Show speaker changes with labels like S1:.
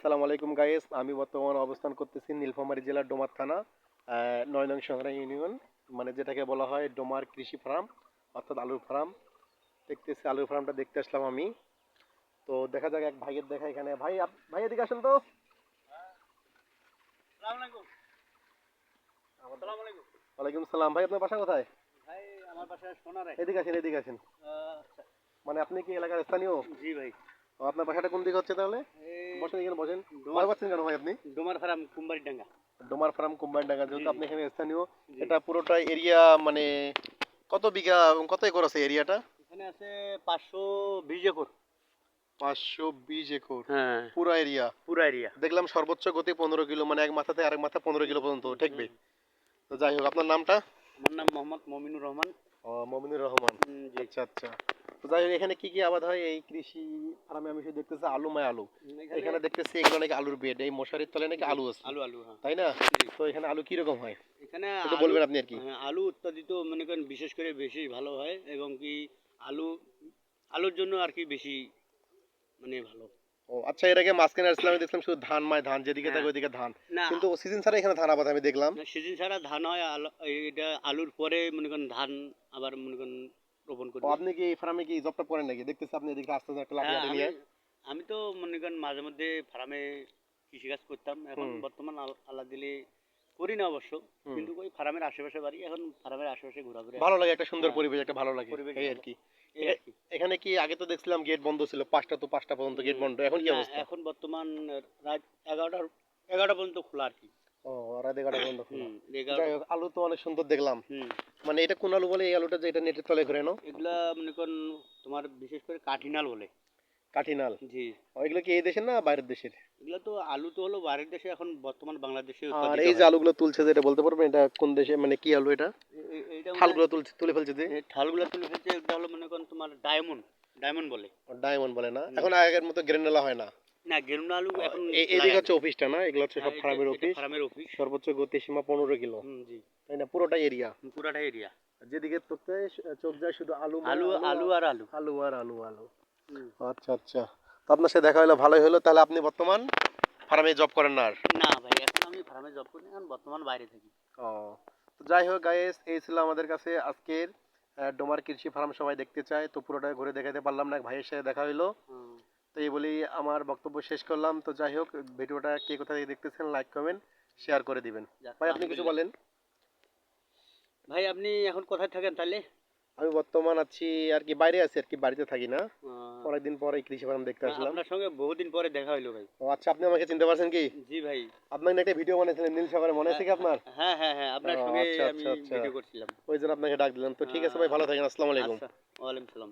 S1: আসসালামু আলাইকুম গাইস, আমি বর্তমানে অবস্থান করতেছি নীলফামারী জেলার ডোমার থানা ৯ নং সংগ্রা ইউনিয়ন, মানে যেটাকে বলা হয় ডোমার কৃষি ফার্ম, অর্থাৎ আলুর ফার্ম। দেখতেছি আলুর ফার্মটা দেখতে আসলাম আমি। তো দেখা যাক, এক ভাইয়ের দেখা এখানে। ভাই এদিকে আসেন তো।
S2: আসসালামু আলাইকুম। আসসালামু আলাইকুম।
S1: ওয়ালাইকুম সালাম। ভাই আপনার বাসা কোথায়?
S2: ভাই আমার বাসা সোনারে।
S1: এদিকে আসেন, এদিকে আসেন।
S2: আচ্ছা।
S1: মানে আপনি কি এলাকার স্থানীয়?
S2: জি ভাই।
S1: ও, আপনার বাসাটা কোন দিকে হচ্ছে তাহলে?
S2: এই
S1: বসেন, এখানে বসেন।
S2: ডোমার
S1: ভয় পাচ্ছেন কেন ভাই আপনি?
S2: ডোমার ফার্ম কুম্বারিডাঙ্গা।
S1: ডোমার ফার্ম কোম্পানিডাঙ্গা,
S2: জি
S1: যেহেতু আপনি এখানে স্থানীয়।
S2: জি।
S1: এটা পুরোটা এরিয়া মানে কত বিঘা এবং কত একর আছে এরিয়াটা?
S2: এখানে আছে 520 একর।
S1: 520 একর
S2: হ্যাঁ,
S1: পুরো এরিয়া।
S2: পুরা এরিয়া।
S1: দেখলাম সর্বোচ্চ গতি 15 কিলো, মানে এক মাথাতে আরেক মাথা 15 কিলো পর্যন্ত ঠেকবে। তো যাই হোক, আপনার নামটা?
S2: আমার নাম মোহাম্মদ মমিনুর রহমান।
S1: ও, মমিনুর রহমান।
S2: জি।
S1: আচ্ছা আচ্ছা। তো যাই হোক, এখানে কি কি আবাদ হয় এই কৃষি ফার্মে? আমি শুধু দেখতেছি আলু, আলু।
S2: এখানে
S1: এখানে দেখতেছি এগুলো নাকি আলুর বেড, এই মশারির তলায় নাকি
S2: জি,
S1: আলু আছে,
S2: আলু আলু হ্যাঁ।
S1: তাই না?
S2: জি।
S1: তো এখানে আলু কি রকম হয়
S2: এখানে
S1: একটু
S2: আলু,
S1: বলবেন আপনি আর কি?
S2: হ্যাঁ, আলু উৎপাদিত মনে করেন বিশেষ করে বেশি ভালো হয়, এবং কি আলু আলুর জন্য আর কি বেশি মানে ভালো।
S1: ও আচ্ছা, এর আগে মাঝখানে আসলাম, আমি দেখলাম শুধু ধান, ধান যেদিকে
S2: হ্যাঁ।
S1: থাকে ওইদিকে ধান।
S2: না,
S1: কিন্তু সিজন ছাড়া এখানে ধান আবাদ আমি দেখলাম।
S2: না সিজন ছাড়া ধান হয়, এটা আলুর পরে মনে করেন ধান আবার মনে করেন রোপণ
S1: ও,
S2: করবে।
S1: আপনি কি এই ফার্মে কি জবটা করেন নাকি? দেখতেছি আপনি এদিকে আসতে একটা লাঠি
S2: হ্যাঁ,
S1: হাতে
S2: আমি
S1: নিয়ে।
S2: আমি তো মনে করেন মাঝে মধ্যে ফার্মে কৃষিকাজ করতাম। এখন
S1: হুম
S2: বর্তমান আল্লাহ দিলে করি না অবশ্য,
S1: হুম।
S2: কিন্তু ওই ফার্মের আশেপাশে বাড়ি, এখন ফার্মের আশেপাশে ঘোরাঘুরি।
S1: ভালো লাগে, একটা সুন্দর
S2: হ্যাঁ,
S1: পরিবেশ, একটা ভালো লাগে
S2: পরিবেশ
S1: এই আর
S2: ভালো,
S1: কি।
S2: এই আর কি।
S1: এখানে কি আগে তো দেখছিলাম গেট বন্ধ ছিল, 5টা তো 5টা পর্যন্ত গেট বন্ধ, এখন কি
S2: না,
S1: অবস্থা?
S2: এখন বর্তমান রাত 11টা পর্যন্ত খোলা আর কি।
S1: ও, রাত 11টা পর্যন্ত খোলা।
S2: 11টা।
S1: যাই হোক, আলু তো অনেক সুন্দর দেখলাম।
S2: হুম।
S1: মানে এটা কোন আলু বলে, এই আলুটা যে এটা নেটের তলে ঘুরে না?
S2: এগুলা মনে করেন তোমার বিশেষ করে কাঠিনাল বলে।
S1: কাঠিনাল।
S2: জি।
S1: ও, এগুলো কি এই দেশের না বাইরের দেশের?
S2: এগুলো তো আলু তো হলো বাইরের দেশে, এখন বর্তমান বাংলাদেশে
S1: আর
S2: উৎপাদিত
S1: এই যে
S2: হয়।
S1: আলুগুলো তুলছে, যেটা বলতে পারবেন এটা কোন দেশে, মানে কি আলু এটা?
S2: এইটা মনে হয়
S1: ঠালগুলো তুলে ফেলছে যে?
S2: ঠালগুলো তুলে ফেলছে, এটা হলো মনে করেন তোমার ডায়মন্ড, ডায়মন্ড বলে।
S1: ডায়মন্ড বলে না?
S2: হুম।
S1: এখন আগের মতো গ্রেনেলা হয় না?
S2: না, গেরুনা আলু এখন
S1: এদিকে
S2: লাগায় না।
S1: হচ্ছে অফিসটা না? এগুলো হচ্ছে
S2: হ্যাঁ,
S1: সব
S2: এটা
S1: ফার্মের
S2: এটা
S1: অফিস।
S2: ফার্মের অফিস।
S1: সর্বোচ্চ গতি সীমা 15 কিলো,
S2: জি।
S1: তাই না? পুরোটা এরিয়া,
S2: পুরাটা এরিয়া
S1: যেদিকে চোখ যায় শুধু আলু,
S2: আলু,
S1: আলু,
S2: আলু আর আলু।
S1: আলু আর আলু আলু।
S2: হুম।
S1: আচ্ছা আচ্ছা। তো আপনার সাথে দেখা হলো, ভালোই হলো। তাহলে আপনি বর্তমান ফার্মে জব করেন না আর?
S2: না ভাই, এখন আমি ফার্মে জব করি না, এখন বর্তমান বাইরে থাকি।
S1: ও, তো যাই হোক গাইস, এই ছিল আমাদের কাছে আজকের ডোমার কৃষি ফার্ম। সবাই দেখতে চায়, তো পুরোটা ঘুরে দেখাতে পারলাম না, এক ভাইয়ের সাথে দেখা হলো।
S2: হুম।
S1: তো এই বলেই আমার বক্তব্য শেষ করলাম। তো যাই হোক, ভিডিওটা কে কোথা থেকে দেখতেছেন লাইক কমেন্ট শেয়ার করে দিবেন।
S2: যাক,
S1: ভাই আপনি কিছু
S2: আলহামদুলিল্লাহ।
S1: বলেন।
S2: ভাই আপনি এখন কোথায় থাকেন তাহলে?
S1: আমি বর্তমান আছি আর কি, বাইরে আছি আর কি, বাড়িতে থাকি না।
S2: আহ,
S1: অনেকদিন পরে কৃষি ফার্ম দেখতে আসলাম।
S2: আপনার সঙ্গে বহুদিন পরে দেখা হইলো ভাই।
S1: ও আচ্ছা, আপনি আমাকে চিনতে পারছেন কি?
S2: জি ভাই।
S1: আপনাকে একটা ভিডিও বানিয়েছিলেন নীল সাগরে, মনে আছে
S2: হ্যাঁ
S1: কি আপনার?
S2: হ্যাঁ হ্যাঁ হ্যাঁ,
S1: ও
S2: আপনার সঙ্গে
S1: আচ্ছা
S2: আমি
S1: আচ্ছা আচ্ছা,
S2: ভিডিও করছিলাম।
S1: ওই জন্য আপনাকে ডাক দিলাম। তো ঠিক আছে ভাই, ভালো থাকেন, আসসালামু আলাইকুম।
S2: আচ্ছা, ওয়ালাইকুম সালাম।